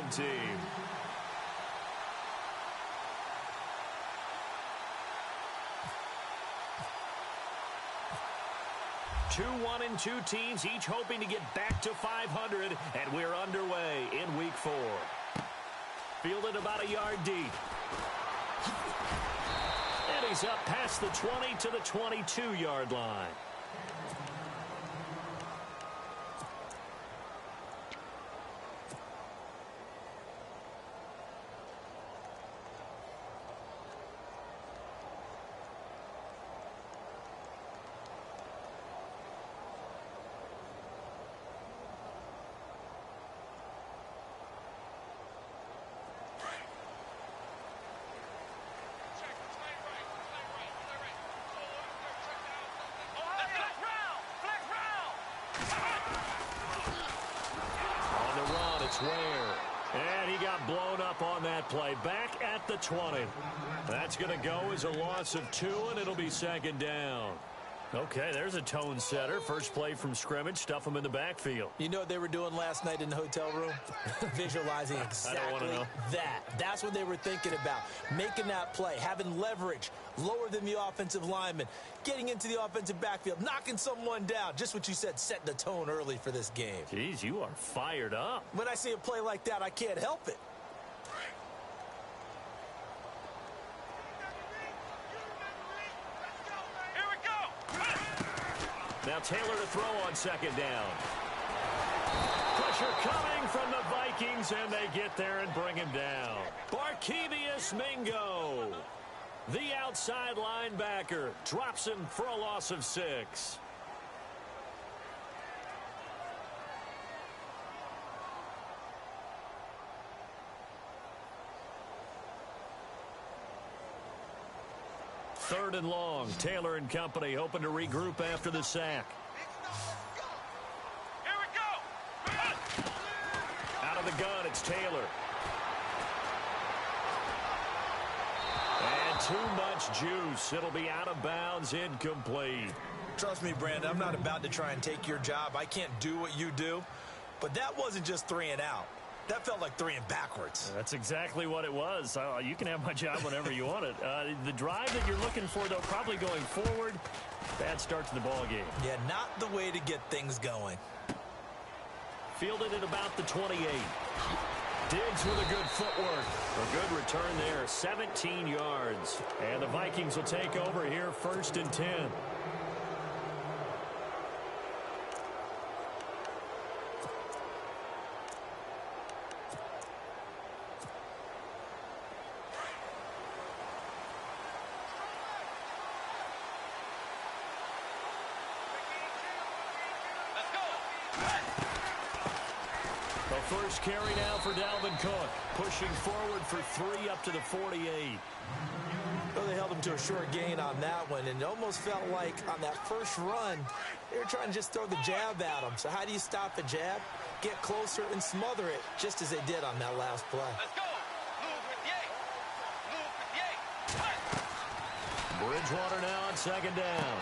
home team. Two 1-2 teams, each hoping to get back to 500, and we're underway in Week 4. Fielded about a yard deep. And he's up past the 20 to the 22-yard line. And he got blown up on that play. Back at the 20. That's going to go as a loss of 2, and it'll be second down. Okay, there's a tone setter. First play from scrimmage. Stuff him in the backfield. You know what they were doing last night in the hotel room? Visualizing exactly that. That's what they were thinking about. Making that play, having leverage, lower than the offensive lineman, getting into the offensive backfield, knocking someone down. Just what you said, set the tone early for this game. Jeez, you are fired up. When I see a play like that, I can't help it. Now Taylor to throw on second down. Pressure coming from the Vikings, and they get there and bring him down. Barkevious Mingo, the outside linebacker, drops him for a loss of 6. Third and long. Taylor and company hoping to regroup after the sack. Here we go. Out of the gun, it's Taylor. And too much juice. It'll be out of bounds, incomplete. Trust me, Brandon, I'm not about to try and take your job. I can't do what you do. But that wasn't just 3 and out. That felt like 3 and backwards. That's exactly what it was. You can have my job whenever you want it. The drive that you're looking for, though, probably going forward, bad start to the ball game. Yeah, not the way to get things going. Fielded at about the 28. Diggs with a good footwork. A good return there, 17 yards. And the Vikings will take over here, 1st and 10. First carry now for Dalvin Cook. Pushing forward for 3 up to the 48. Well, they held him to a short gain on that one, and it almost felt like on that first run, they were trying to just throw the jab at him. So how do you stop the jab? Get closer and smother it, just as they did on that last play. Let's go. Move with the 8. Move with the 8. Bridgewater now on second down.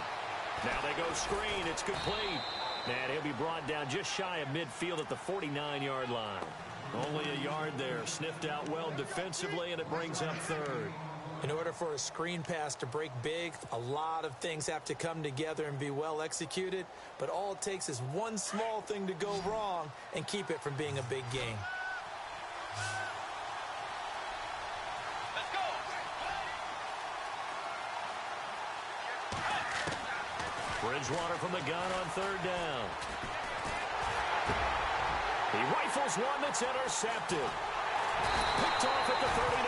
Now they go screen. It's complete. And he'll be brought down just shy of midfield at the 49-yard line. Only a yard there. Sniffed out well defensively, and it brings up 3rd. In order for a screen pass to break big, a lot of things have to come together and be well executed. But all it takes is one small thing to go wrong and keep it from being a big game. Let's go. Bridgewater from the gun on 3rd down. He rifles one that's intercepted. Picked off at the 39.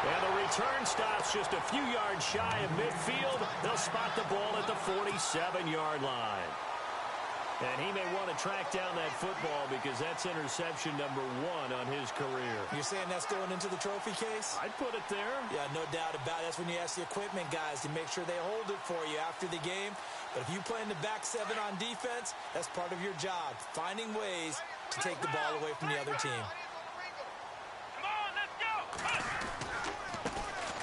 And the return stops just a few yards shy of midfield. They'll spot the ball at the 47-yard line. And he may want to track down that football because that's interception number 1 on his career. You're saying that's going into the trophy case? I'd put it there. Yeah, no doubt about it. That's when you ask the equipment guys to make sure they hold it for you after the game. But if you play in the back 7 on defense, that's part of your job, finding ways to take the ball away from the other team. Come on, let's go.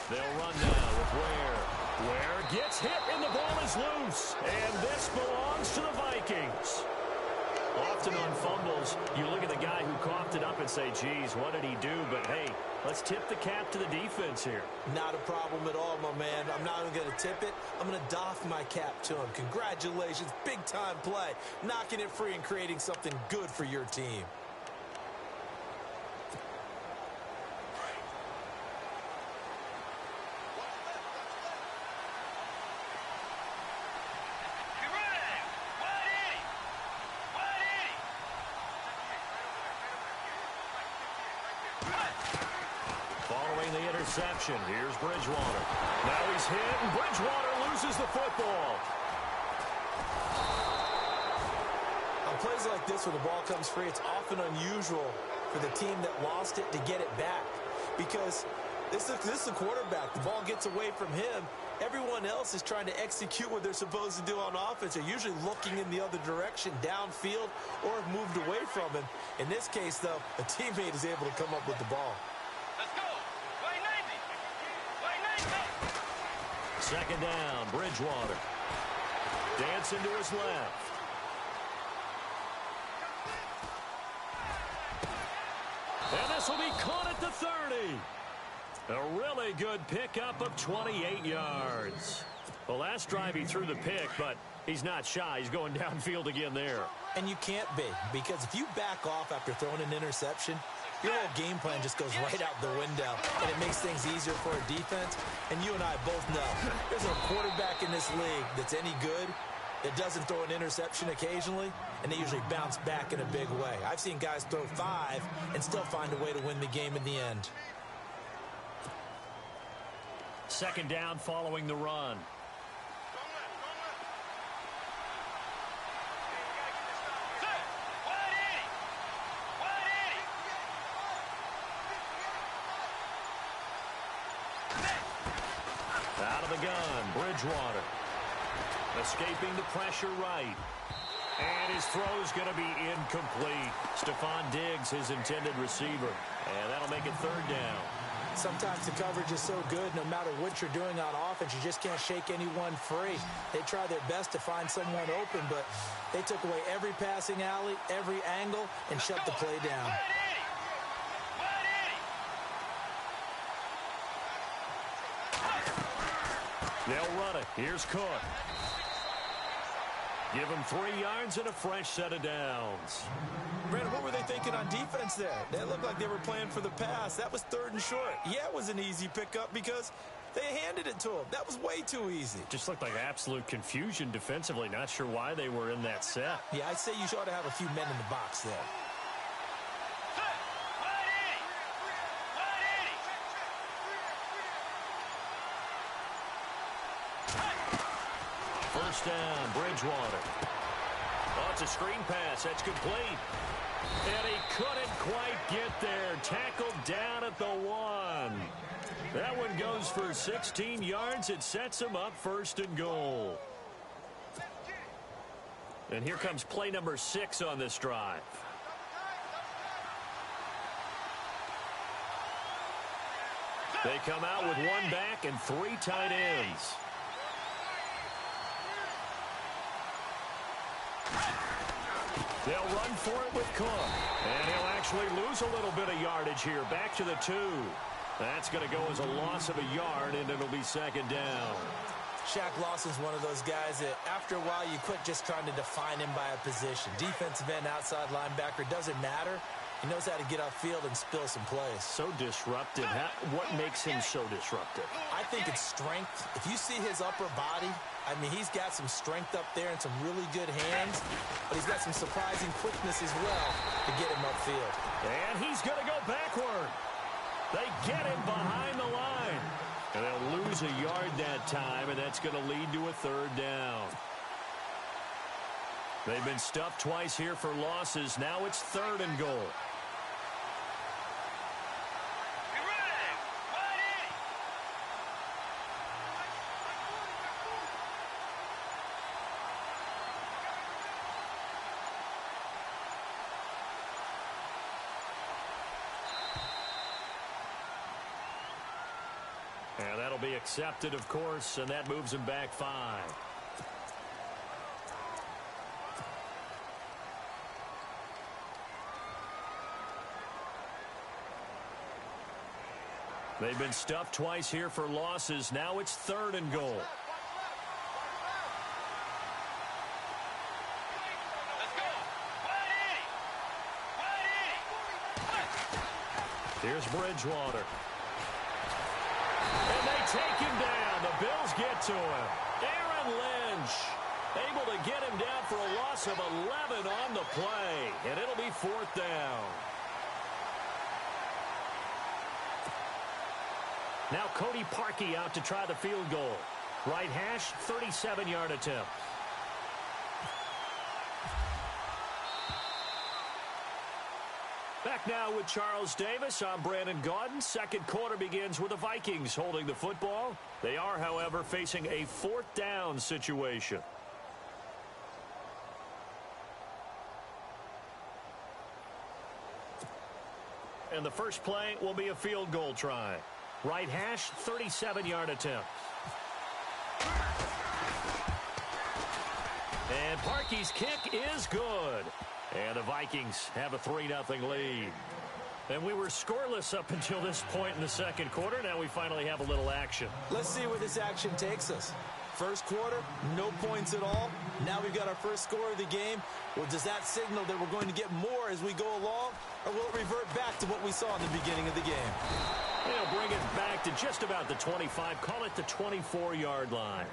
They'll run now with Ware. Ware gets hit and the ball is loose. And this belongs to the Vikings. Often on fumbles, you look at the guy who coughed it up and say, geez, what did he do? But, hey, let's tip the cap to the defense here. Not a problem at all, my man. I'm not even going to tip it. I'm going to doff my cap to him. Congratulations. Big-time play. Knocking it free and creating something good for your team. Following the interception, here's Bridgewater. Now he's hit, and Bridgewater loses the football. On plays like this where the ball comes free, it's often unusual for the team that lost it to get it back. Because this is the quarterback. The ball gets away from him. Everyone else is trying to execute what they're supposed to do on offense. They're usually looking in the other direction, downfield, or have moved away from him. In this case, though, a teammate is able to come up with the ball. Let's go. Play 90. Play 90. Second down, Bridgewater. Dancing to his left. And this will be caught at the 30. A really good pickup of 28 yards. The last drive he threw the pick, but he's not shy. He's going downfield again there. And you can't be, because if you back off after throwing an interception, your whole game plan just goes right out the window, and it makes things easier for a defense. And you and I both know there's no quarterback in this league that's any good that doesn't throw an interception occasionally, and they usually bounce back in a big way. I've seen guys throw 5 and still find a way to win the game in the end. Second down following the run. Out of the gun, Bridgewater. Escaping the pressure right. And his throw's going to be incomplete. Stephon Diggs, his intended receiver. And that'll make it third down. Sometimes the coverage is so good, no matter what you're doing on offense, you just can't shake anyone free. They try their best to find someone open, but they took away every passing alley, every angle, and shut the play down. They'll run it. Here's Cook. Give him 3 yards and a fresh set of downs. Brandon, what were they thinking on defense there? They looked like they were playing for the pass. That was 3rd and short. Yeah, it was an easy pickup because they handed it to him. That was way too easy. Just looked like absolute confusion defensively. Not sure why they were in that set. Yeah, I'd say you ought to have a few men in the box there. First down, Bridgewater. Oh, it's a screen pass. That's complete. And he couldn't quite get there. Tackled down at the 1. That one goes for 16 yards. It sets him up 1st and goal. And here comes play number 6 on this drive. They come out with 1 back and 3 tight ends. They'll run for it with Cook. And he'll actually lose a little bit of yardage here. Back to the 2. That's going to go as a loss of a yard, and it'll be 2nd down. Shaq Lawson's one of those guys that after a while you quit just trying to define him by a position. Defensive end, outside linebacker, doesn't matter. He knows how to get upfield and spill some plays. So disruptive. What makes him so disruptive? I think it's strength. If you see his upper body, I mean, he's got some strength up there and some really good hands, but he's got some surprising quickness as well to get him upfield. And he's going to go backward. They get him behind the line. And they'll lose a yard that time, and that's going to lead to a 3rd down. They've been stuffed twice here for losses. Now it's 3rd and goal. And that'll be accepted, of course, and that moves him back 5. They've been stuffed twice here for losses. Now it's 3rd and goal. Let's go. Wide 80. Here's Bridgewater. And they take him down. The Bills get to him. Aaron Lynch able to get him down for a loss of 11 on the play. And it'll be 4th down. Now Cody Parkey out to try the field goal. Right hash, 37-yard attempt. Back now with Charles Davis. I'm Brandon Gaudin. Second quarter begins with the Vikings holding the football. They are, however, facing a 4th down situation. And the first play will be a field goal try. Right hash, 37-yard attempt. And Parkey's kick is good. And the Vikings have a 3-0 lead. And we were scoreless up until this point in the second quarter. Now we finally have a little action. Let's see where this action takes us. First quarter, no points at all. Now we've got our first score of the game. Well, does that signal that we're going to get more as we go along? Or will it revert back to what we saw in the beginning of the game? They'll bring it back to just about the 25. Call it the 24-yard line.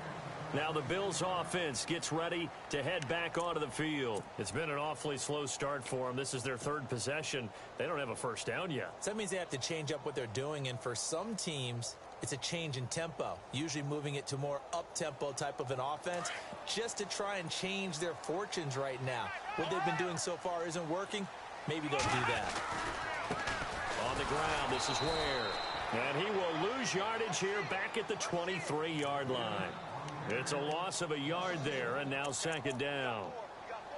Now the Bills offense gets ready to head back onto the field. It's been an awfully slow start for them. This is their 3rd possession. They don't have a first down yet. So that means they have to change up what they're doing, and for some teams, it's a change in tempo, usually moving it to more up-tempo type of an offense just to try and change their fortunes right now. What they've been doing so far isn't working. Maybe they'll do that. On the ground, this is Ware. And he will lose yardage here back at the 23-yard line. It's a loss of a yard there, and now 2nd down.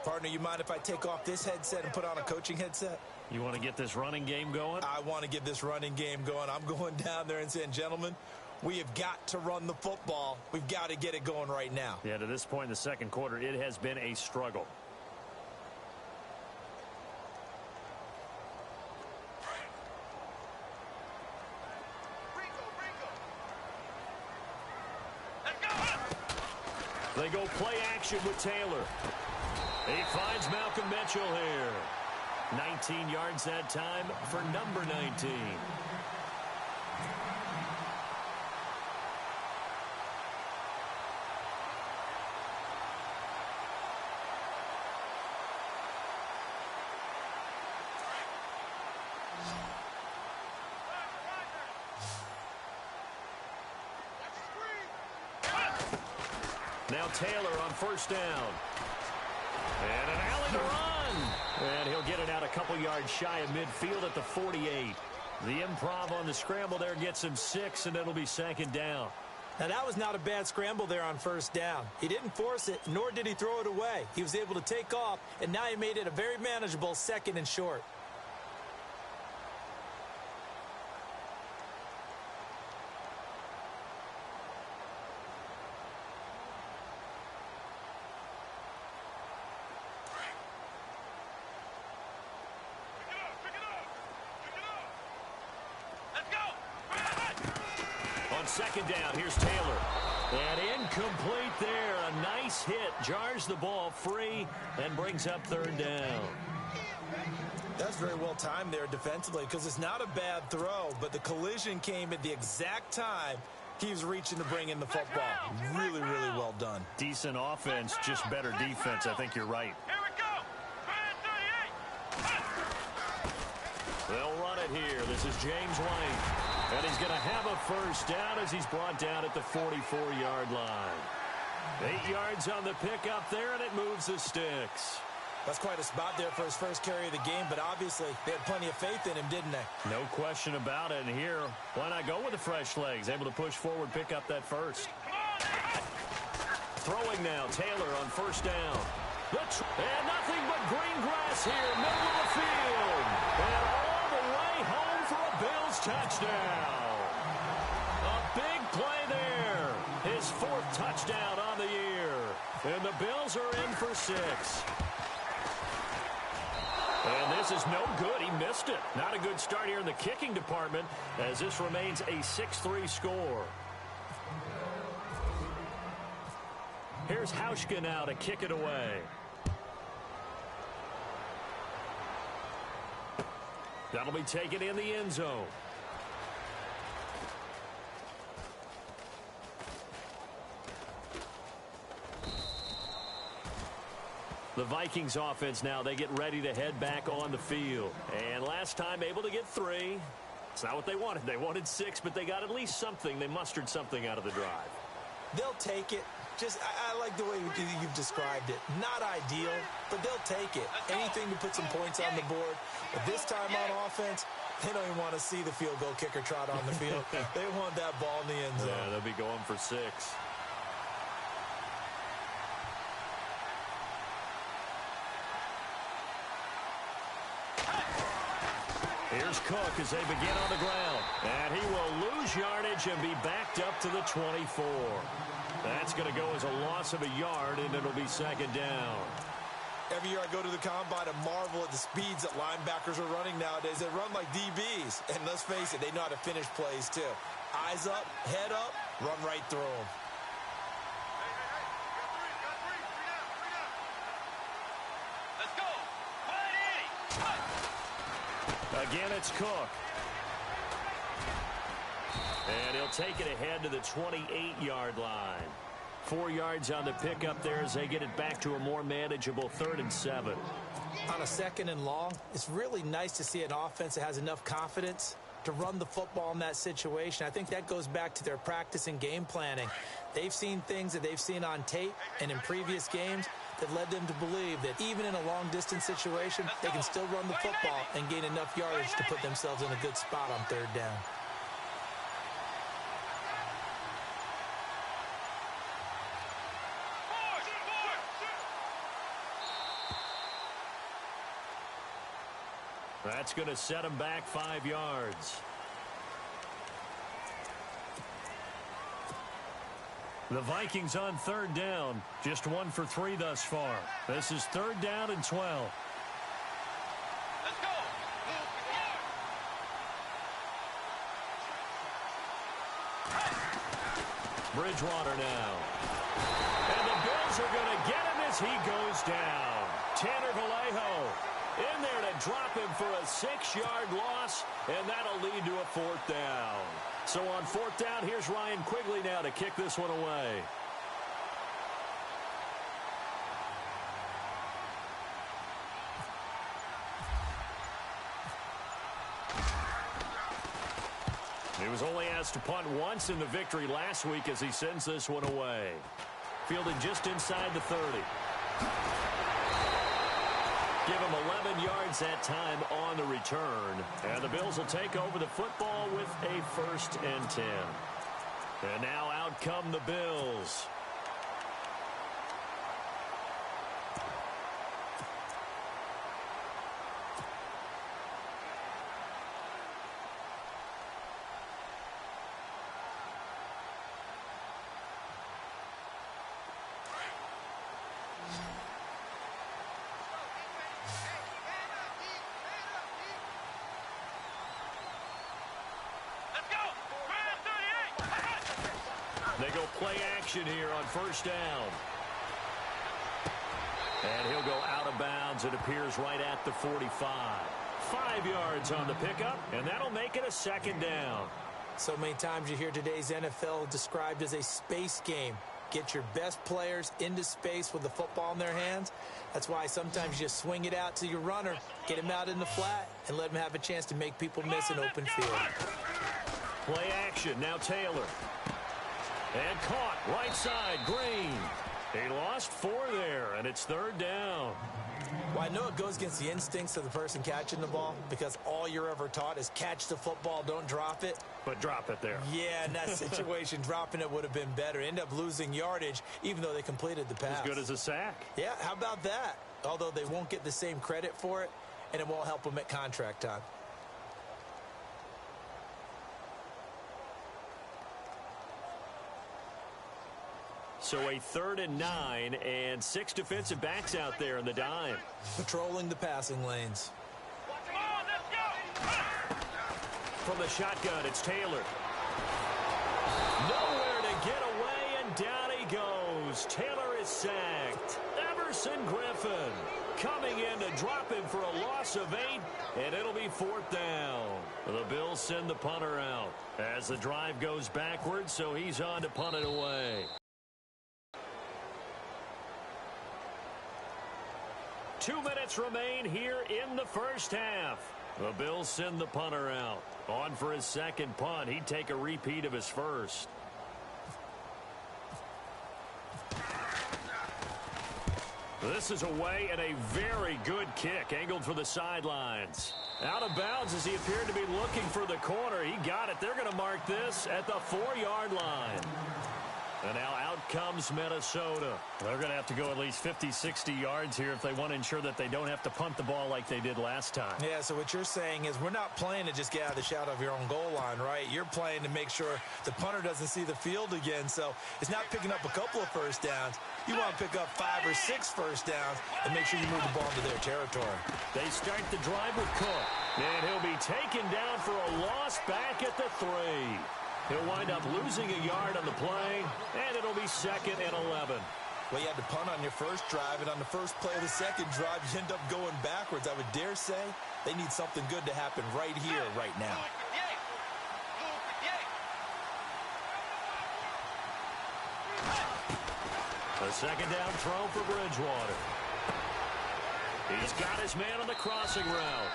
Partner, you mind if I take off this headset and put on a coaching headset? You want to get this running game going? I want to get this running game going. I'm going down there and saying, gentlemen, we have got to run the football. We've got to get it going right now. Yeah, to this point in the second quarter, it has been a struggle. They go play action with Taylor. He finds Malcolm Mitchell here. 19 yards that time for number 19. Now Taylor on first down. And an alley to run. And he'll get it out a couple yards shy of midfield at the 48. The improv on the scramble there gets him 6, and it'll be 2nd down. Now, that was not a bad scramble there on first down. He didn't force it, nor did he throw it away. He was able to take off, and now he made it a very manageable 2nd and short. On 2nd down, here's Taylor. And incomplete there. A nice hit. Jars the ball free and brings up 3rd down. That's very well timed there defensively because it's not a bad throw, but the collision came at the exact time he was reaching to bring in the football. Really, really well done. Decent offense, just better defense. I think you're right. Here we go. 38. They'll run it here. This is James White. And he's going to have a first down as he's brought down at the 44-yard line. 8 yards on the pickup there, and it moves the sticks. That's quite a spot there for his first carry of the game, but obviously they had plenty of faith in him, didn't they? No question about it. And here, why not go with the fresh legs? Able to push forward, pick up that first. Throwing now, Taylor on first down. And nothing but green grass here, middle of the field. And all the way home for a Bills touchdown. A big play there. His 4th touchdown on the year. And the Bills are in for 6. And this is no good. He missed it. Not a good start here in the kicking department as this remains a 6-3 score. Here's Hauschka now to kick it away. That'll be taken in the end zone. The Vikings offense now, they get ready to head back on the field. And last time able to get 3. It's not what they wanted. They wanted 6, but they got at least something. They mustered something out of the drive. They'll take it. I like the way you've described it. Not ideal, but they'll take it. Anything to put some points on the board. But this time on offense, they don't even want to see the field goal kicker trot on the field. They want that ball in the end zone. Yeah, they'll be going for 6. Here's Cook as they begin on the ground. And he will lose yardage and be backed up to the 24. That's going to go as a loss of a yard, and it'll be second down. Every year I go to the combine and marvel at the speeds that linebackers are running nowadays. They run like DBs. And let's face it, they know how to finish plays too. Eyes up, head up, run right through them. Let's go. Again, it's Cook. And he'll take it ahead to the 28-yard line. 4 yards on the pickup there as they get it back to a more manageable 3rd and 7. On a 2nd and long, it's really nice to see an offense that has enough confidence to run the football in that situation. I think that goes back to their practice and game planning. They've seen things that they've seen on tape and in previous games that led them to believe that even in a long-distance situation, they can still run the football and gain enough yardage to put themselves in a good spot on 3rd down. That's going to set him back 5 yards. The Vikings on 3rd down. Just 1 for 3 thus far. This is 3rd down and 12. Let's go. Bridgewater now. And the Bills are going to get him as he goes down. Tanner Vallejo in there to drop him for a 6-yard loss, and that'll lead to a 4th down. So on 4th down, here's Ryan Quigley now to kick this one away. He was only asked to punt once in the victory last week as he sends this one away. Fielded just inside the 30. Give him 11 yards that time on the return. And the Bills will take over the football with a 1st and 10. And now out come the Bills. They go play action here on 1st down. And he'll go out of bounds. It appears right at the 45. 5 yards on the pickup, and that'll make it a 2nd down. So many times you hear today's NFL described as a space game. Get your best players into space with the football in their hands. That's why sometimes you just swing it out to your runner, get him out in the flat, and let him have a chance to make people miss an open field. Play action. Now Taylor. And caught right side, Green. He lost 4 there, and it's 3rd down. Well, I know it goes against the instincts of the person catching the ball because all you're ever taught is catch the football, don't drop it. But drop it there. Yeah, in that situation, dropping it would have been better. End up losing yardage, even though they completed the pass. As good as a sack. Yeah, how about that? Although they won't get the same credit for it, and it won't help them at contract time. So a 3rd and 9 and 6 defensive backs out there in the dime. Patrolling the passing lanes. From the shotgun, it's Taylor. Nowhere to get away, and down he goes. Taylor is sacked. Everson Griffin coming in to drop him for a loss of 8, and it'll be 4th down. The Bills send the punter out as the drive goes backwards, so he's on to punt it away. 2 minutes remain here in the first half. The Bills send the punter out. On for his second punt. He'd take a repeat of his first. This is away and a very good kick angled for the sidelines. Out of bounds as he appeared to be looking for the corner. He got it. They're going to mark this at the 4-yard line. And now out comes Minnesota. They're going to have to go at least 50, 60 yards here if they want to ensure that they don't have to punt the ball like they did last time. Yeah, so what you're saying is we're not playing to just get out of the shadow of your own goal line, right? You're playing to make sure the punter doesn't see the field again. So it's not picking up a couple of first downs. You want to pick up 5 or 6 first downs and make sure you move the ball into their territory. They start the drive with Cook. And he'll be taken down for a loss back at the 3. He'll wind up losing a yard on the play, and it'll be 2nd and 11. Well, you had to punt on your first drive, and on the first play of the second drive, you end up going backwards. I would dare say they need something good to happen right here, right now. A second down throw for Bridgewater. He's got his man on the crossing route.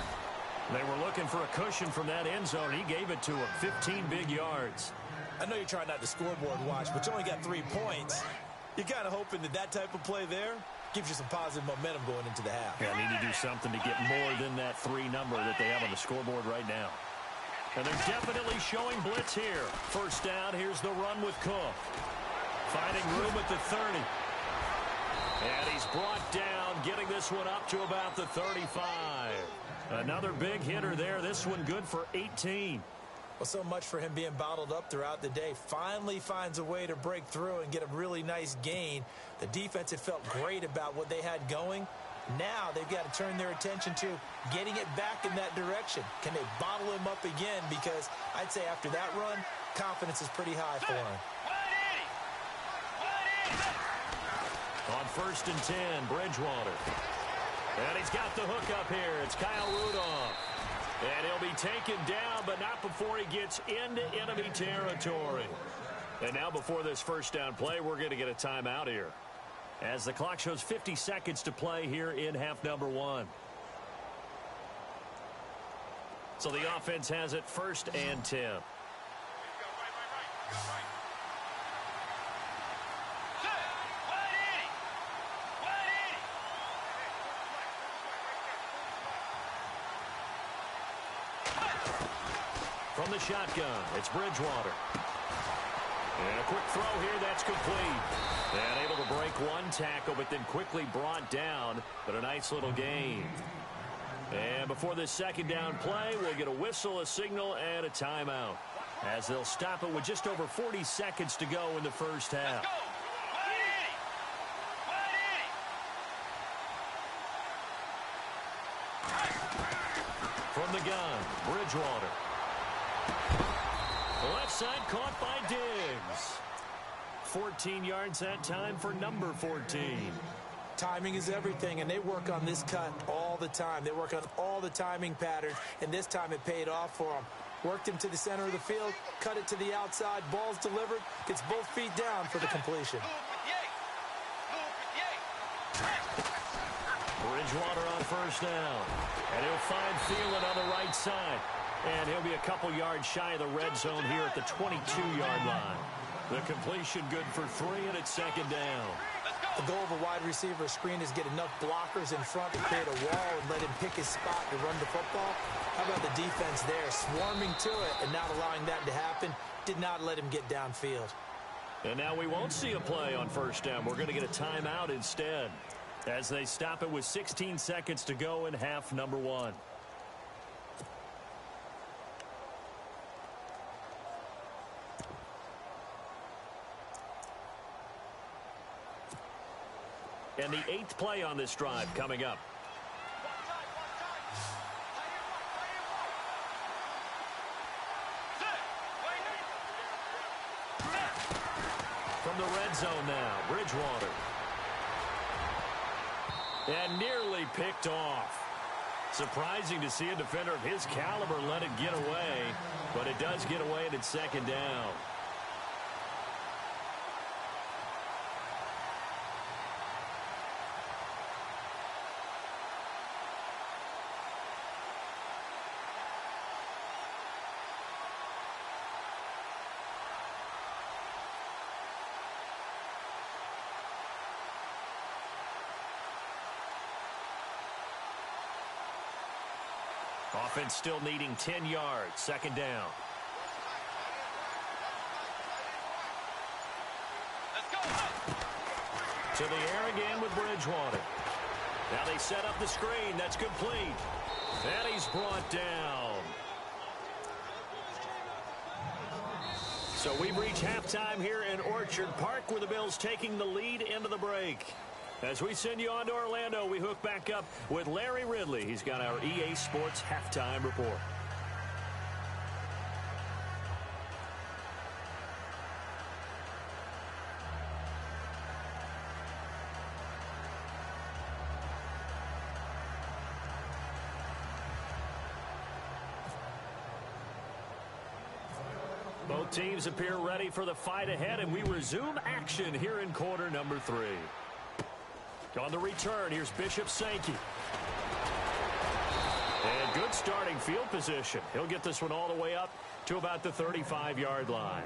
They were looking for a cushion from that end zone. He gave it to him. 15 big yards. I know you're trying not to scoreboard watch, but you only got 3 points. You're kind of hoping that that type of play there gives you some positive momentum going into the half. Yeah, need to do something to get more than that 3 number that they have on the scoreboard right now. And they're definitely showing blitz here. First down, here's the run with Cook. Finding room at the 30. And he's brought down, getting this one up to about the 35. Another big hitter there. This one good for 18. Well, so much for him being bottled up throughout the day. Finally finds a way to break through and get a really nice gain. The defense had felt great about what they had going. Now they've got to turn their attention to getting it back in that direction. Can they bottle him up again? Because I'd say after that run, confidence is pretty high for him. On 1st and 10, Bridgewater. And he's got the hook up here. It's Kyle Rudolph. And he'll be taken down, but not before he gets into enemy territory. And now before this first down play, we're going to get a timeout here, as the clock shows 50 seconds to play here in half number 1. So the offense has it 1st and 10. From the shotgun, it's Bridgewater. And a quick throw here, that's complete. And able to break one tackle, but then quickly brought down, but a nice little gain. And before this second down play, we'll get a whistle, a signal, and a timeout, as they'll stop it with just over 40 seconds to go in the first half. From the gun, Bridgewater. Left side caught by Diggs. 14 yards that time for number 14. Timing is everything, and they work on this cut all the time. They work on all the timing patterns, and this time it paid off for them. Worked him to the center of the field, cut it to the outside, ball's delivered, gets both feet down for the completion. Bridgewater on first down, and he'll find Thielen on the right side. And he'll be a couple yards shy of the red zone here at the 22-yard line. The completion good for 3, and it's second down. The goal of a wide receiver screen is get enough blockers in front to create a wall and let him pick his spot to run the football. How about the defense there, swarming to it and not allowing that to happen? Did not let him get downfield. And now we won't see a play on first down. We're going to get a timeout instead, as they stop it with 16 seconds to go in half number 1. And the 8th play on this drive coming up. from the red zone now. Bridgewater. And nearly picked off. Surprising to see a defender of his caliber let it get away, but it does get away and it's second down. Offense still needing 10 yards. Second down. Let's go. To the air again with Bridgewater. Now they set up the screen. That's complete. And he's brought down. So we've reached halftime here in Orchard Park, where the Bills taking the lead into the break. As we send you on to Orlando, we hook back up with Larry Ridley. He's got our EA Sports halftime report. Both teams appear ready for the fight ahead, and we resume action here in quarter number 3. On the return, here's Bishop Sankey. And good starting field position. He'll get this one all the way up to about the 35-yard line.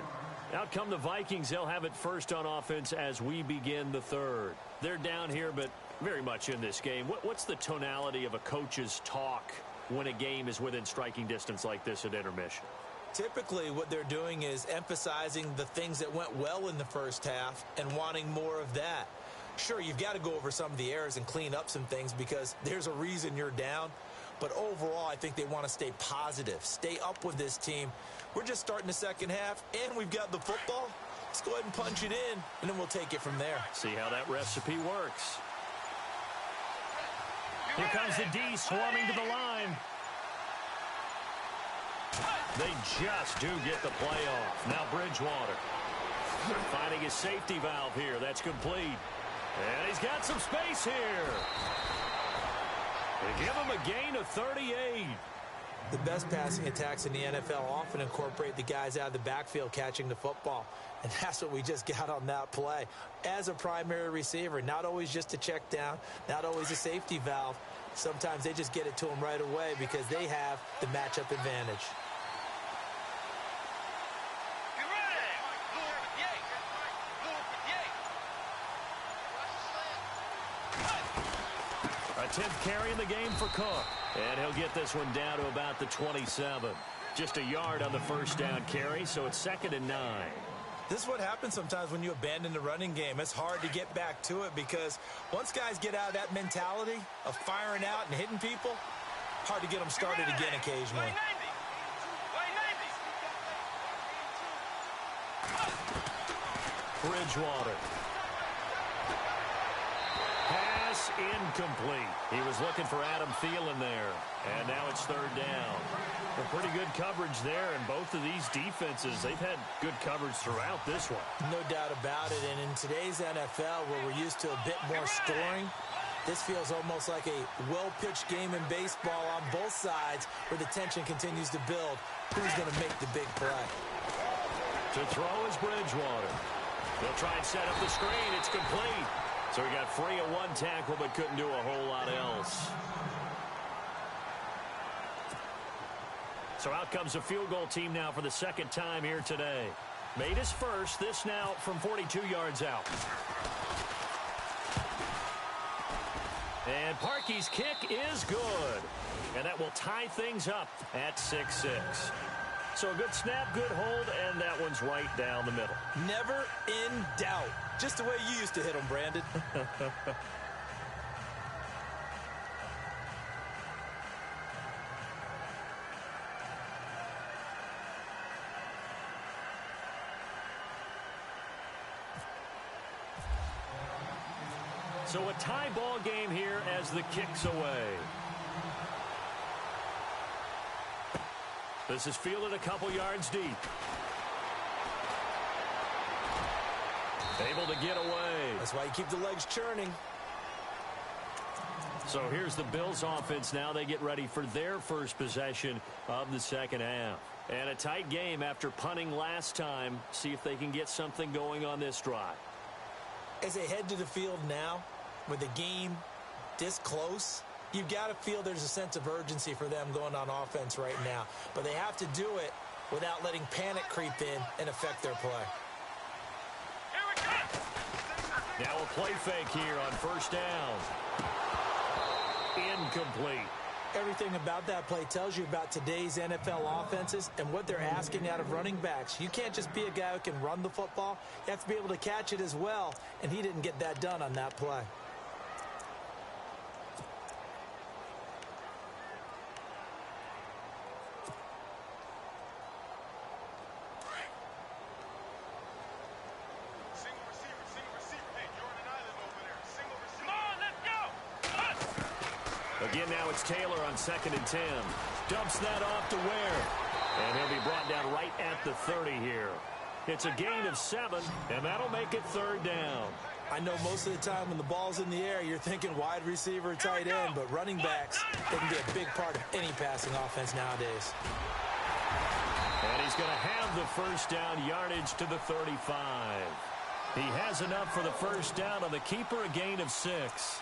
Out come the Vikings. They'll have it first on offense as we begin the third. They're down here, but very much in this game. What's the tonality of a coach's talk when a game is within striking distance like this at intermission? Typically, what they're doing is emphasizing the things that went well in the first half and wanting more of that. Sure, you've got to go over some of the errors and clean up some things because there's a reason you're down. But overall, I think they want to stay positive, stay up with this team. We're just starting the second half, and we've got the football. Let's go ahead and punch it in, and then we'll take it from there. See how that recipe works. Here comes the D swarming to the line. They just do get the play off. Now Bridgewater finding his safety valve here. That's complete. And he's got some space here. They give him a gain of 38. The best passing attacks in the NFL often incorporate the guys out of the backfield catching the football. And that's what we just got on that play. As a primary receiver, not always just a check down, not always a safety valve. Sometimes they just get it to him right away because they have the matchup advantage. A 10th carry in the game for Cook. And he'll get this one down to about the 27. Just a yard on the first down carry, so it's 2nd and 9. This is what happens sometimes when you abandon the running game. It's hard to get back to it because once guys get out of that mentality of firing out and hitting people, hard to get them started again occasionally. Bridgewater. Pass incomplete. He was looking for Adam Thielen there. And now it's 3rd down. A pretty good coverage there, and both of these defenses, they've had good coverage throughout this one. No doubt about it. And in today's NFL, where we're used to a bit more scoring, this feels almost like a well-pitched game in baseball on both sides where the tension continues to build. Who's going to make the big play? To throw is Bridgewater. They'll try and set up the screen. It's complete. So he got free of one tackle but couldn't do a whole lot else. So out comes a field goal team now for the second time here today. Made his first. This now from 42 yards out. And Parkey's kick is good. And that will tie things up at 6-6. So a good snap, good hold, and that one's right down the middle. Never in doubt. Just the way you used to hit them, Brandon. So a tie ball game here as the kick's away. This is fielded a couple yards deep. Able to get away. That's why you keep the legs churning. So here's the Bills offense now. They get ready for their first possession of the second half. And a tight game after punting last time. See if they can get something going on this drive. As they head to the field now, with the game this close, you've got to feel there's a sense of urgency for them going on offense right now. But they have to do it without letting panic creep in and affect their play. Now a play fake here on first down. Incomplete. Everything about that play tells you about today's NFL offenses and what they're asking out of running backs. You can't just be a guy who can run the football. You have to be able to catch it as well, and he didn't get that done on that play. Again, now it's Taylor on 2nd and 10. Dumps that off to Ware. And he'll be brought down right at the 30 here. It's a gain of 7, and that'll make it 3rd down. I know most of the time when the ball's in the air, you're thinking wide receiver, tight end, but running backs, they can be a big part of any passing offense nowadays. And he's going to have the first down yardage to the 35. He has enough for the first down on the keeper, a gain of 6.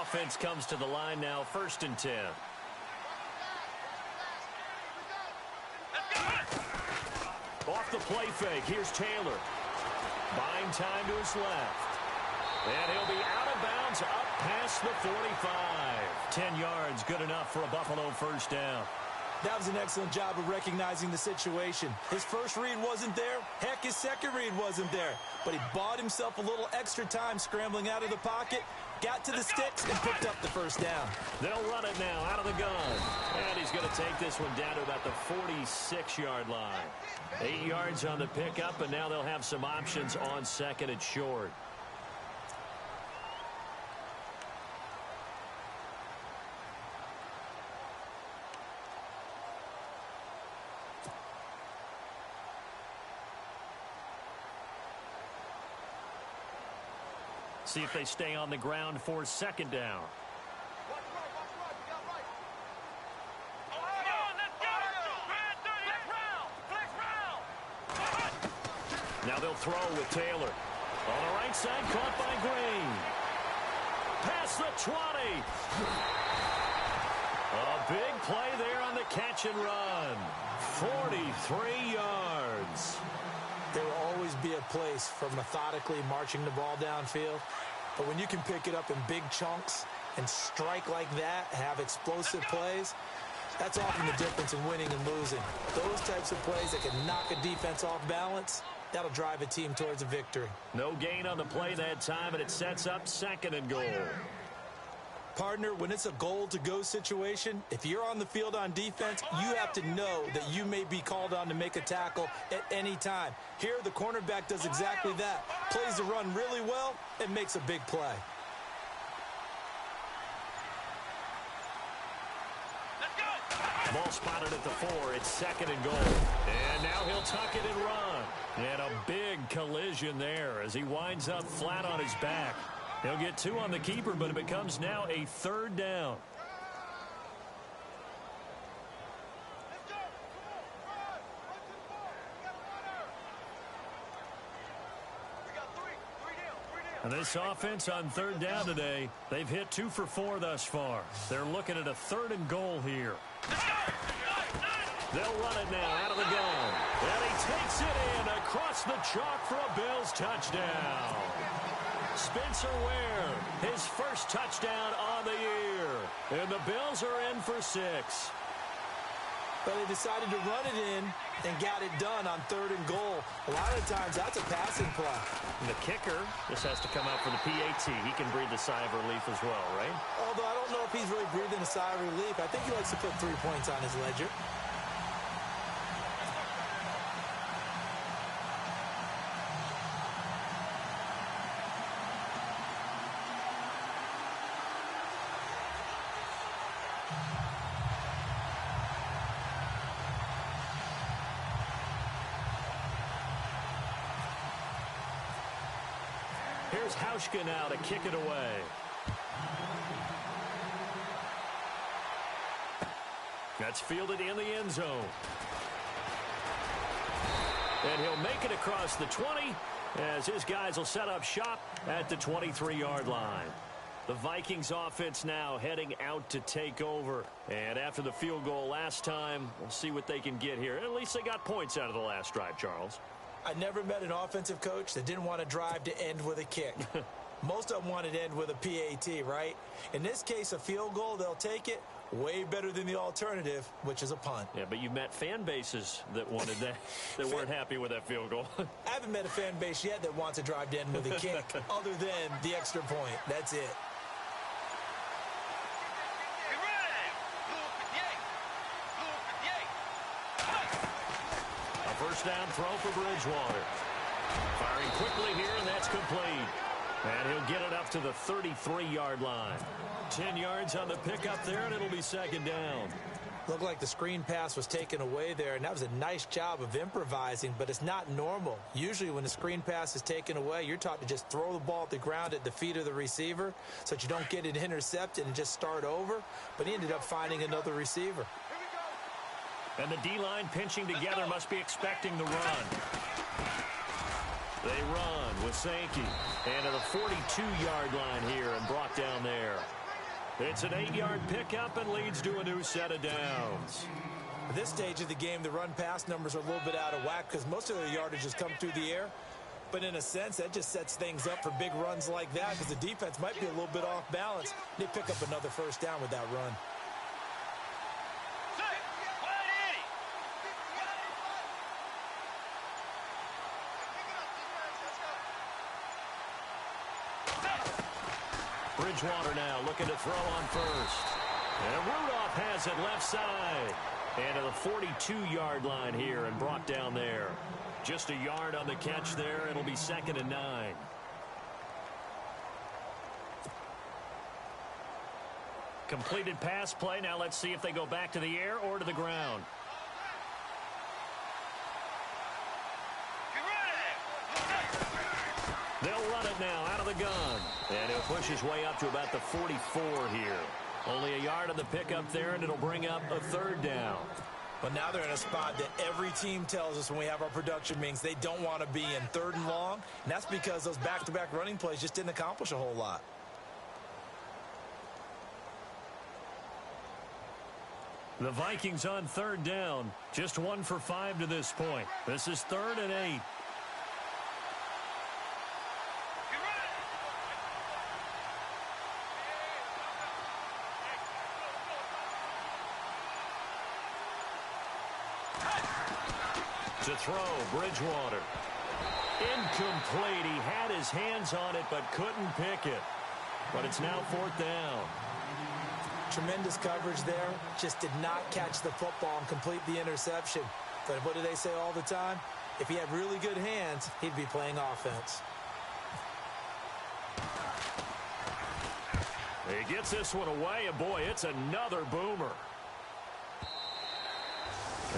Offense comes to the line now, 1st and 10. Off the play fake, here's Taylor. Buying time to his left. And he'll be out of bounds up past the 45. 10 yards, good enough for a Buffalo first down. That was an excellent job of recognizing the situation. His first read wasn't there. Heck, his second read wasn't there. But he bought himself a little extra time scrambling out of the pocket, got to the sticks, and picked up the first down. They'll run it now out of the gun. And he's going to take this one down to about the 46-yard line. 8 yards on the pickup, and now they'll have some options on 2nd and short. See if they stay on the ground for 2nd down. Now they'll throw with Taylor. On the right side, caught by Green. Past the 20. A big play there on the catch and run. 43 yards. There will always be a place for methodically marching the ball downfield. But when you can pick it up in big chunks and strike like that, have explosive plays, that's often the difference in winning and losing. Those types of plays that can knock a defense off balance, that'll drive a team towards a victory. No gain on the play that time, and it sets up 2nd and goal. Partner, when it's a goal-to-go situation, if you're on the field on defense, you have to know that you may be called on to make a tackle at any time. Here, the cornerback does exactly that. Plays the run really well and makes a big play. Ball spotted at the 4. It's 2nd and goal. And now he'll tuck it and run. And a big collision there as he winds up flat on his back. He'll get 2 on the keeper, but it becomes now a 3rd down. And this offense on 3rd down today, they've hit 2 for 4 thus far. They're looking at a 3rd and goal here. They'll run it now out of the gun. And he takes it in across the chalk for a Bills touchdown. Spencer Ware, his first touchdown on the year. And the Bills are in for 6. But they decided to run it in and got it done on 3rd and goal. A lot of times, that's a passing play. And the kicker just has to come out for the PAT. He can breathe a sigh of relief as well, right? Although I don't know if he's really breathing a sigh of relief. I think he likes to put 3 points on his ledger. here's Hauschka now to kick it away. That's fielded in the end zone. And he'll make it across the 20 as his guys will set up shop at the 23-yard line. The Vikings offense now heading out to take over. And after the field goal last time, we'll see what they can get here. At least they got points out of the last drive, Charles. I never met an offensive coach that didn't want to drive to end with a kick. Most of them wanted to end with a PAT, right? In this case, a field goal, they'll take it. Way better than the alternative, which is a punt. Yeah, but you've met fan bases that wanted that, that weren't happy with that field goal. I haven't met a fan base yet that wants to drive to end with a kick, other than the extra point. That's it. A first down throw for Bridgewater. Firing quickly here, and that's complete. And he'll get it up to the 33-yard line. 10 yards on the pickup there, and it'll be second down. Looked like the screen pass was taken away there, and that was a nice job of improvising, but it's not normal. Usually when the screen pass is taken away, you're taught to just throw the ball at the ground at the feet of the receiver so that you don't get it intercepted and just start over, but he ended up finding another receiver. And the D-line pinching together must be expecting the run. They run with Sankey. And to the 42-yard line here and brought down there. It's an 8-yard pickup and leads to a new set of downs. At this stage of the game, the run-pass numbers are a little bit out of whack because most of their yardage has come through the air. But in a sense, that just sets things up for big runs like that because the defense might be a little bit off balance. They pick up another first down with that run. Bridgewater now looking to throw on first. And Rudolph has it left side. And to the 42-yard line here and brought down there. Just a yard on the catch there. It'll be 2nd and 9. Completed pass play. Now let's see if they go back to the air or to the ground. They'll run it now out of the gun. And he'll push his way up to about the 44 here. Only a yard on the pickup there, and it'll bring up a 3rd down. But now they're in a spot that every team tells us when we have our production meetings they don't want to be in, 3rd and long. And that's because those back-to-back running plays just didn't accomplish a whole lot. The Vikings on 3rd down. Just 1 for 5 to this point. This is 3rd and 8. To throw, Bridgewater. Incomplete. He had his hands on it but couldn't pick it. But it's now 4th down. Tremendous coverage there. Just did not catch the football and complete the interception. But what do they say all the time? If he had really good hands, he'd be playing offense. He gets this one away, and boy, it's another boomer.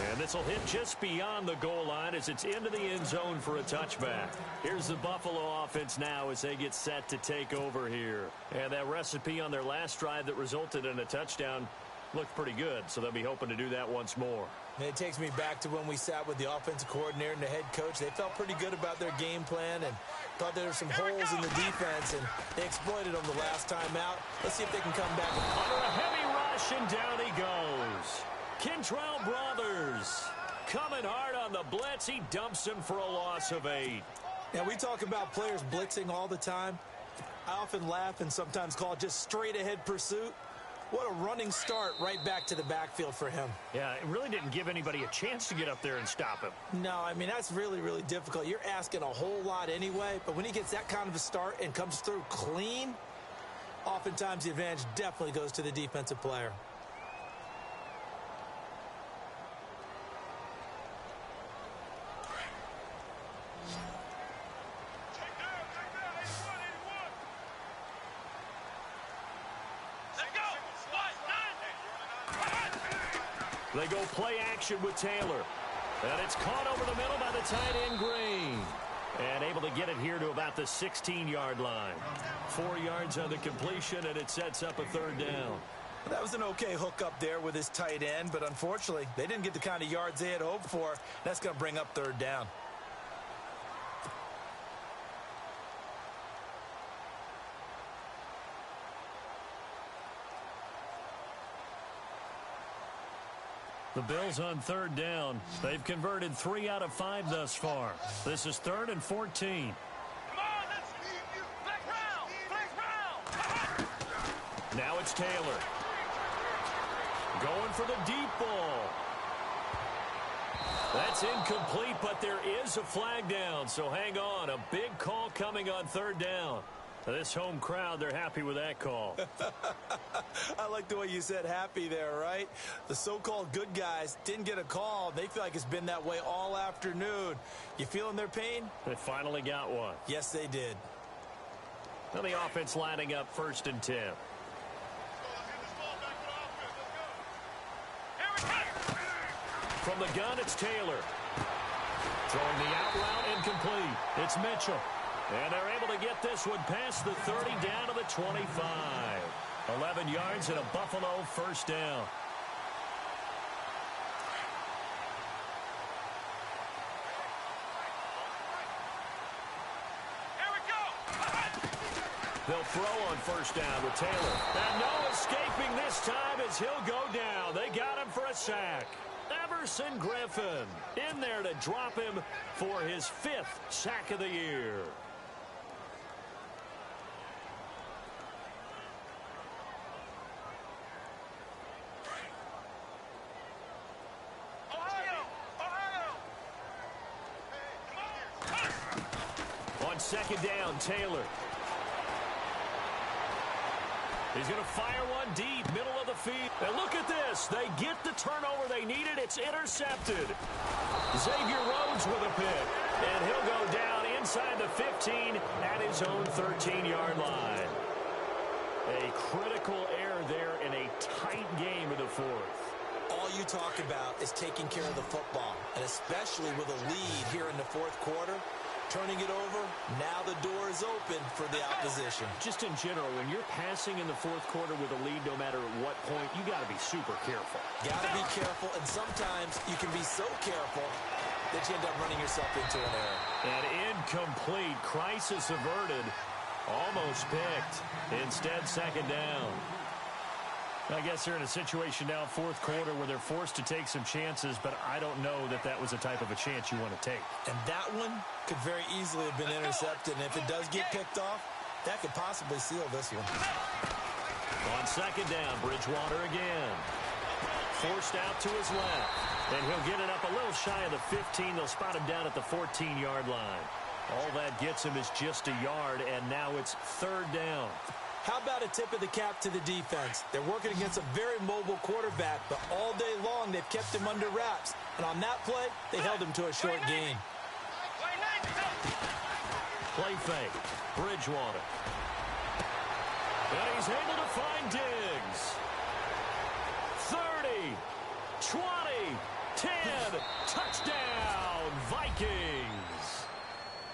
And this will hit just beyond the goal line as it's into the end zone for a touchback. Here's the Buffalo offense now as they get set to take over here. And that recipe on their last drive that resulted in a touchdown looked pretty good, so they'll be hoping to do that once more. And it takes me back to when we sat with the offensive coordinator and the head coach. They felt pretty good about their game plan and thought there were some holes in the defense, and they exploited them the last time out. Let's see if they can come back. Under a heavy rush, and down he goes. Kentrell Brothers coming hard on the blitz. He dumps him for a loss of 8. Now, we talk about players blitzing all the time. I often laugh and sometimes call it just straight-ahead pursuit. What a running start right back to the backfield for him. Yeah, it really didn't give anybody a chance to get up there and stop him. No, I mean, that's really, really difficult. You're asking a whole lot anyway, but when he gets that kind of a start and comes through clean, oftentimes the advantage definitely goes to the defensive player. They go play action with Taylor. And it's caught over the middle by the tight end, Green. And able to get it here to about the 16-yard line. 4 yards on the completion, and it sets up a third down. That was an okay hook up there with his tight end, but unfortunately, they didn't get the kind of yards they had hoped for. That's going to bring up third down. The Bills on third down. They've converted 3 out of 5 thus far. This is 3rd and 14. Come on, let's flex round. Now it's Taylor. Going for the deep ball. That's incomplete, but there is a flag down, so hang on. A big call coming on third down. This home crowd, they're happy with that call. I like the way you said happy there, right? The so-called good guys didn't get a call. They feel like it's been that way all afternoon. You feeling their pain? They finally got one. Yes, they did. Now the offense lining up 1st and 10. From the gun, it's Taylor. Throwing the out route incomplete. It's Mitchell. And they're able to get this one past the 30 down to the 25. 11 yards and a Buffalo first down. Here we go. They'll throw on first down with Taylor. And no escaping this time as he'll go down. They got him for a sack. Everson Griffin in there to drop him for his 5th sack of the year. On second down, Taylor. He's going to fire one deep, middle of the field. And look at this. They get the turnover they needed. It's intercepted. Xavier Rhodes with a pick. And he'll go down inside the 15 at his own 13-yard line. A critical error there in a tight game in the 4th. All you talk about is taking care of the football, and especially with a lead here in the 4th quarter. Turning it over, now the door is open for the opposition. Just in general, when you're passing in the 4th quarter with a lead, no matter at what point, you got to be super careful. Got to be careful, and sometimes you can be so careful that you end up running yourself into an error. And incomplete, crisis averted, almost picked. Instead, second down. I guess they're in a situation now, 4th quarter, where they're forced to take some chances, but I don't know that that was the type of a chance you want to take. And that one could very easily have been intercepted, and if it does get picked off, that could possibly seal this one. On second down, Bridgewater again. Forced out to his left, and he'll get it up a little shy of the 15. They'll spot him down at the 14-yard line. All that gets him is just a yard, and now it's third down. How about a tip of the cap to the defense? They're working against a very mobile quarterback, but all day long they've kept him under wraps. And on that play, they held him to a short gain. Play fake. Bridgewater. And he's able to find Diggs. 30, 20, 10, touchdown, Vikings.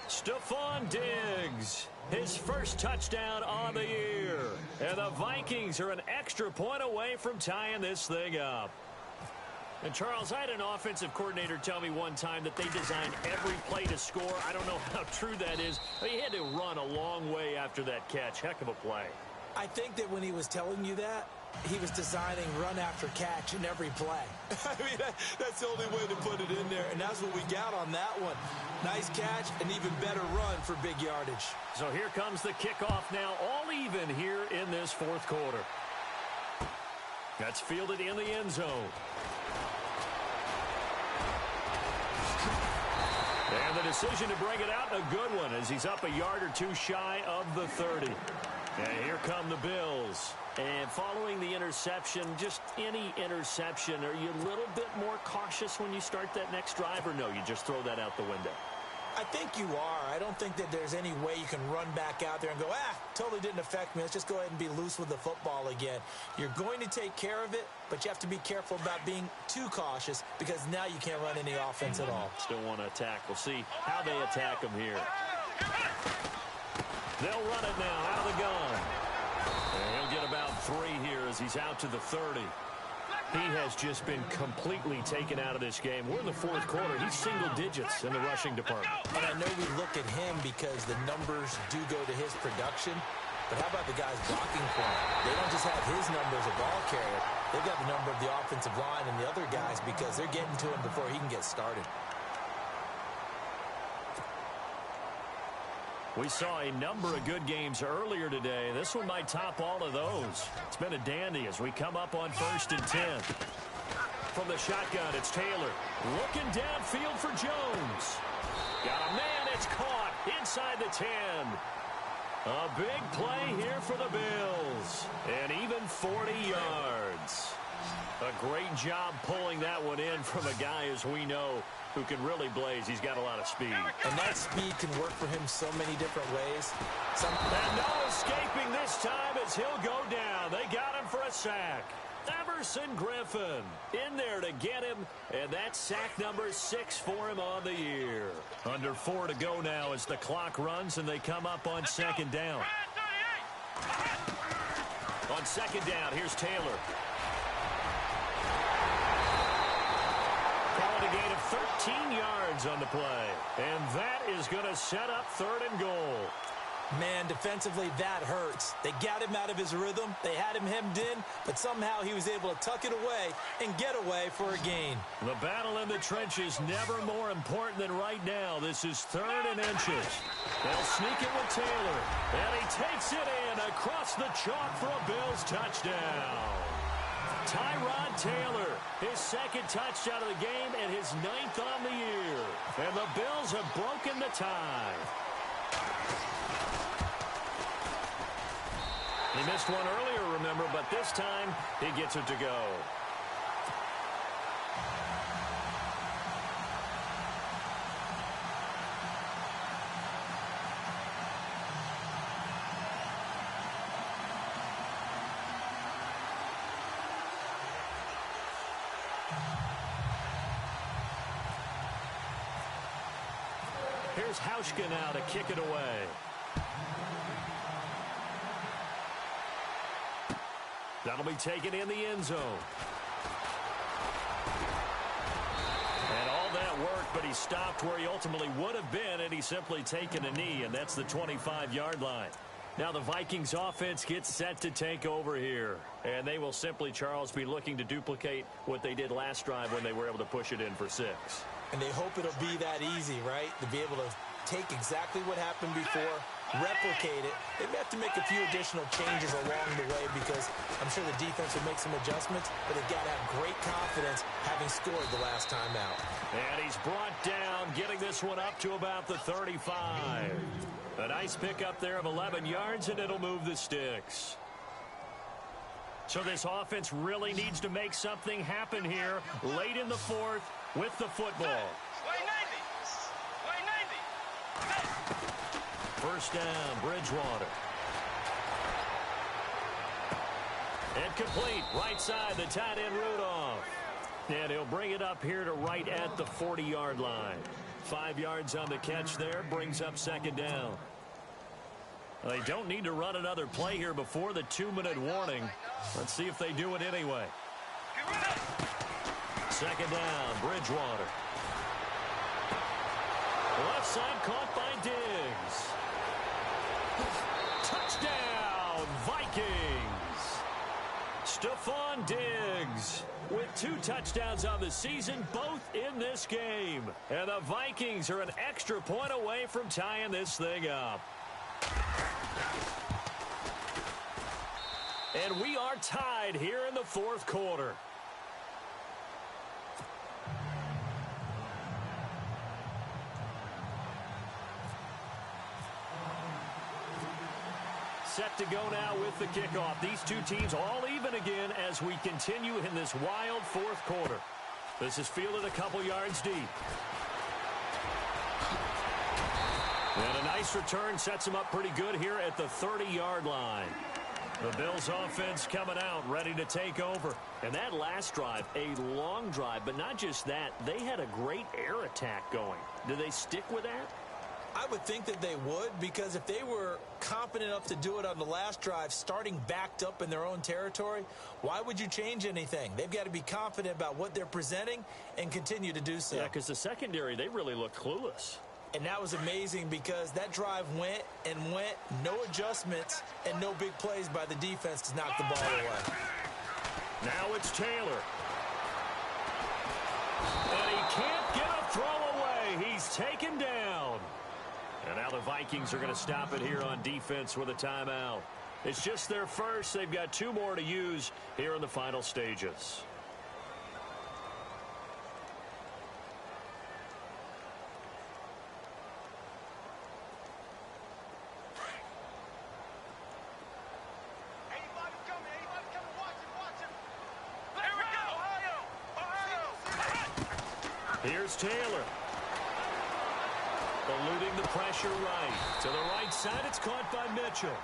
Stephon Diggs, his first touchdown on the year. And the Vikings are an extra point away from tying this thing up. And, Charles, I had an offensive coordinator tell me one time that they design every play to score. I don't know how true that is. But he had to run a long way after that catch. Heck of a play. I think that when he was telling you that, he was designing run after catch in every play. I mean, that's the only way to put it in there, and that's what we got on that one. Nice catch, and even better run for big yardage. So here comes the kickoff now, all even here in this 4th quarter. That's fielded in the end zone. And the decision to bring it out, a good one, as he's up a yard or two shy of the 30. And here come the Bills. And following the interception, just any interception, are you a little bit more cautious when you start that next drive, or no, you just throw that out the window? I think you are. I don't think that there's any way you can run back out there and go, totally didn't affect me. Let's just go ahead and be loose with the football again. You're going to take care of it, but you have to be careful about being too cautious because now you can't run any offense at all. Still want to attack. We'll see how they attack him here. They'll run it now out of the gun. And he'll get about 3 here as he's out to the 30. He has just been completely taken out of this game. We're in the fourth quarter. He's single digits in the rushing department. And I know we look at him because the numbers do go to his production. But how about the guys blocking for him? They don't just have his number as a ball carrier. They've got the number of the offensive line and the other guys because they're getting to him before he can get started. We saw a number of good games earlier today. This one might top all of those. It's been a dandy as we come up on 1st and 10. From the shotgun, it's Taylor. Looking downfield for Jones. Got a man, it's caught inside the 10. A big play here for the Bills. And even 40 yards. A great job pulling that one in from a guy, as we know, who can really blaze. He's got a lot of speed. And that speed can work for him so many different ways. And no escaping this time as he'll go down. They got him for a sack. Everson Griffin in there to get him, and that's sack number 6 for him on the year. Under 4 to go now as the clock runs, and they come up on 2nd down. On 2nd down, here's Taylor. Calling a gain of 13 yards on the play, and that is going to set up 3rd and goal. Man, defensively, that hurts. They got him out of his rhythm. They had him hemmed in, but somehow he was able to tuck it away and get away for a gain. The battle in the trenches never more important than right now. This is 3rd and inches. They'll sneak it with Taylor, and he takes it in across the chalk for a Bills touchdown. Tyrod Taylor, his 2nd touchdown of the game and his 9th on the year. And the Bills have broken the tie. He missed one earlier, remember, but this time he gets it to go. Here's Hauschka now to kick it away. That'll be taken in the end zone. And all that work, but he stopped where he ultimately would have been, and he's simply taken a knee, and that's the 25-yard line. Now the Vikings offense gets set to take over here, and they will simply, Charles, be looking to duplicate what they did last drive when they were able to push it in for 6. And they hope it'll be that easy, right? To be able to take exactly what happened before, replicate it. They may have to make a few additional changes along the way because I'm sure the defense will make some adjustments, but they've got to have great confidence having scored the last time out. And he's brought down, getting this one up to about the 35. A nice pickup there of 11 yards, and it'll move the sticks. So this offense really needs to make something happen here late in the 4th with the football. First down, Bridgewater. And complete, right side, the tight end Rudolph. And he'll bring it up here to right at the 40-yard line. 5 yards on the catch there, brings up 2nd down. They don't need to run another play here before the 2-minute warning. Let's see if they do it anyway. 2nd down, Bridgewater. Left side caught by Diggs. Touchdown, Vikings. Stephon Diggs with 2 touchdowns on the season, both in this game. And the Vikings are an extra point away from tying this thing up. And we are tied here in the 4th quarter. Set to go now with the kickoff. These two teams all even again as we continue in this wild 4th quarter. This is fielded a couple yards deep. And a nice return sets them up pretty good here at the 30-yard line. The Bills offense coming out, ready to take over. And that last drive, a long drive, but not just that. They had a great air attack going. Do they stick with that? I would think that they would, because if they were confident enough to do it on the last drive, starting backed up in their own territory, why would you change anything? They've got to be confident about what they're presenting and continue to do so. Yeah, because the secondary, they really looked clueless. And that was amazing because that drive went and went, no adjustments, and no big plays by the defense to knock the ball away. Now it's Taylor. And he can't get a throw away. He's taken down. And now the Vikings are going to stop it here on defense with a timeout. It's just their first. They've got 2 more to use here in the final stages. Here's Taylor. Eluding the pressure right. To the right side, it's caught by Mitchell.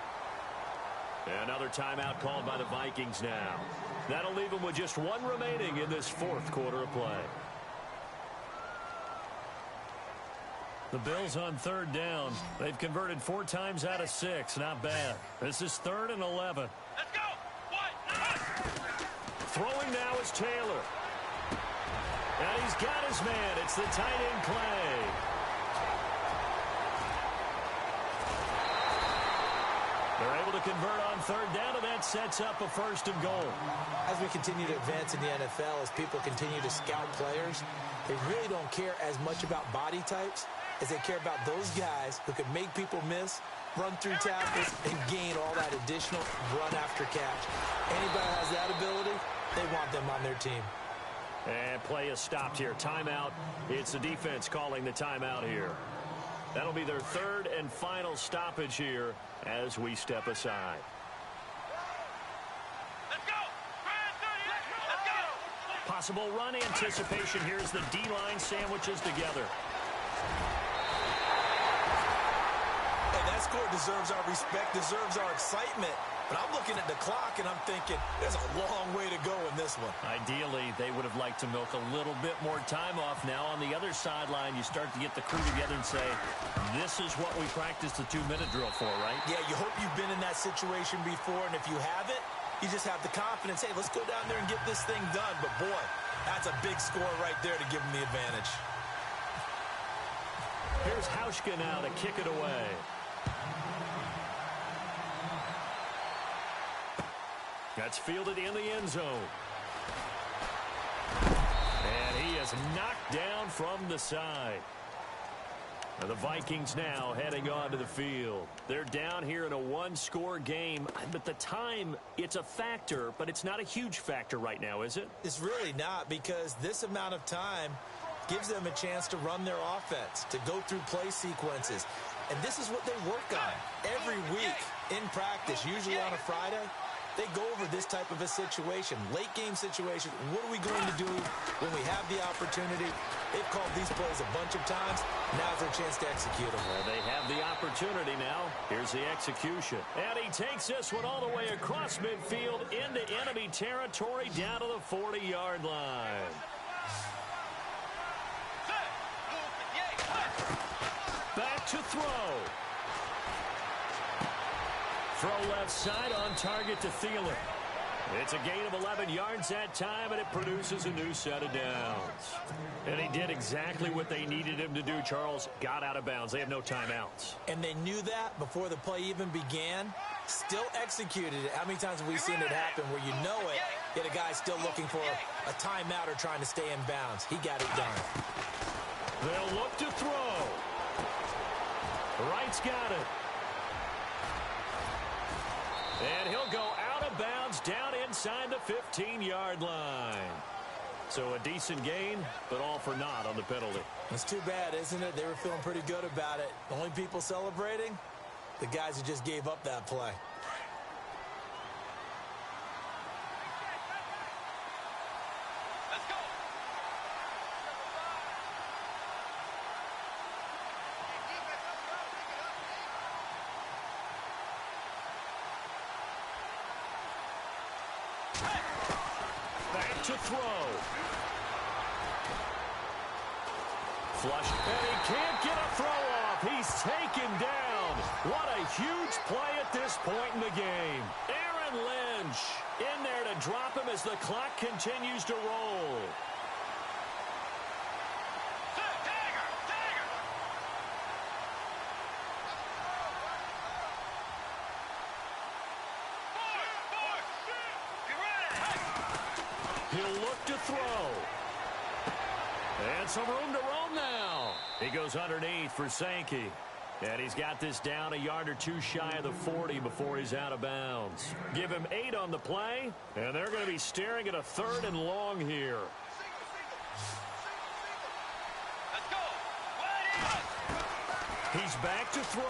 Another timeout called by the Vikings now. That'll leave them with just 1 remaining in this 4th quarter of play. The Bills on 3rd down. They've converted 4 times out of 6. Not bad. This is 3rd and 11. Let's go. Throwing now is Taylor. And he's got his man. It's the tight end play. They're able to convert on 3rd down, and that sets up a 1st and goal. As we continue to advance in the NFL, as people continue to scout players, they really don't care as much about body types as they care about those guys who can make people miss, run through tackles, and gain all that additional run after catch. Anybody who has that ability, they want them on their team. And play is stopped here. Timeout. It's the defense calling the timeout here. That'll be their 3rd and final stoppage here as we step aside. Let's go. Let's go. Possible run anticipation. Here's the D-line sandwiches together. Hey, that score deserves our respect, deserves our excitement. But I'm looking at the clock, and I'm thinking there's a long way to go in this one. Ideally, they would have liked to milk a little bit more time off. Now on the other sideline, you start to get the crew together and say, this is what we practiced the 2-minute drill for, right? Yeah, you hope you've been in that situation before, and if you haven't, you just have the confidence, hey, let's go down there and get this thing done. But, boy, that's a big score right there to give them the advantage. Here's Hauschka now to kick it away. That's fielded in the end zone. And he is knocked down from the side. Now the Vikings now heading onto the field. They're down here in a 1-score game. But the time, it's a factor, but it's not a huge factor right now, is it? It's really not, because this amount of time gives them a chance to run their offense, to go through play sequences. And this is what they work on every week in practice, usually on a Friday. They go over this type of a situation, late game situation. What are we going to do when we have the opportunity? They've called these plays a bunch of times. Now's their chance to execute them. Well, they have the opportunity now. Here's the execution. And he takes this one all the way across midfield into enemy territory down to the 40-yard line. Back to throw. Throw left side on target to Thielen. It's a gain of 11 yards that time, and it produces a new set of downs. And he did exactly what they needed him to do, Charles. Got out of bounds. They have no timeouts. And they knew that before the play even began. Still executed it. How many times have we seen it happen where you know it, yet a guy's still looking for a timeout or trying to stay in bounds? He got it done. They'll look to throw. Wright's got it. And he'll go out of bounds down inside the 15-yard line. So a decent gain, but all for naught on the penalty. It's too bad, isn't it? They were feeling pretty good about it. The only people celebrating, the guys who just gave up that play. to throw. Flush, and he can't get a throw off. He's taken down. What a huge play at this point in the game. Aaron Lynch in there to drop him as the clock continues to roll. He'll look to throw. And some room to roam now. He goes underneath for Sankey. And he's got this down a yard or two shy of the 40 before he's out of bounds. Give him 8 on the play, and they're going to be staring at a 3rd and long here. Let's go. He's back to throw.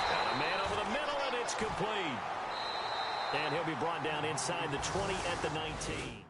And a man over the middle, and it's complete. And he'll be brought down inside the 20 at the 19.